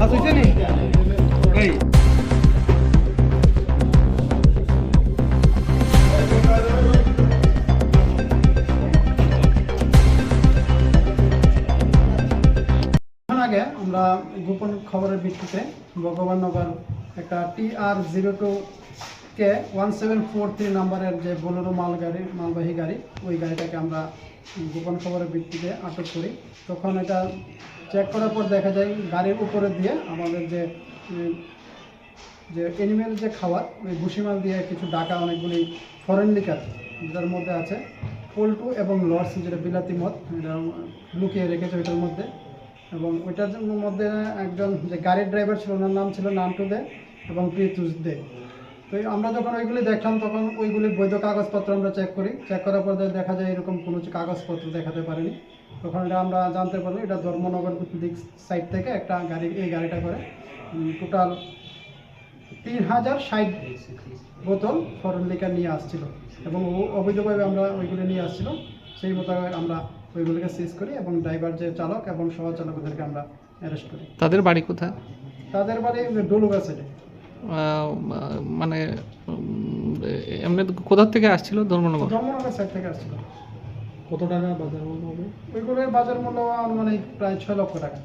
আগে আমরা গোপন খবরের ভিত্তিতে ভগবাননগর একটা TR02 কে 1743 নাম্বারের যে বোলেরো মালবাহী গাড়ি, ওই গাড়িটাকে আমরা গোপন খবরের ভিত্তিতে আটক করি। তখন এটা চেক করার পর দেখা যায় গাড়ির উপরে দিয়ে আমাদের যে অ্যানিমেল যে খাবার, ওই ভুসিমাল দিয়ে কিছু ডাকা অনেকগুলি ফরেন লিকার, যার মধ্যে আছে পল্টু এবং লর্ডস, যেটা বিলাতি মদ, এটা লুকিয়ে রেখেছে ওইটার মধ্যে। এবং ওইটার মধ্যে একজন যে গাড়ির ড্রাইভার ছিল, ওনার নাম ছিল নান্টু দে এবং প্রীতুষ দে। তো আমরা যখন ওইগুলি দেখলাম তখন ওইগুলির বৈধ কাগজপত্র আমরা চেক করি। চেক করার পর দেখা যায় এরকম কোনো কাগজপত্র দেখাতে পারেনি। তখন এটা আমরা জানতে পারলাম এটা ধর্মনগর দিক সাইড থেকে একটা গাড়ি, এই গাড়িটা করে টোটাল 3060 বোতল ফরেন লিকার নিয়ে আসছিল এবং অবৈধভাবে আমরা ওইগুলি নিয়ে আসছিল। সেই মতো আমরা ওইগুলিকে সিজ করি এবং ড্রাইভার যে চালক এবং সহ চালক ওদেরকে আমরা অ্যারেস্ট করি। তাদের বাড়ি কোথায়? তাদের বাড়ি ডলুগা সাইডে। মানে এমনি কোথা থেকে আসছিল? ধর্মনগর সাইড থেকে আসছিল। কত টাকা বাজার মূল্য হবে? ওইগুলোর বাজার মূল্য আনুমানিক প্রায় 6 লক্ষ টাকা।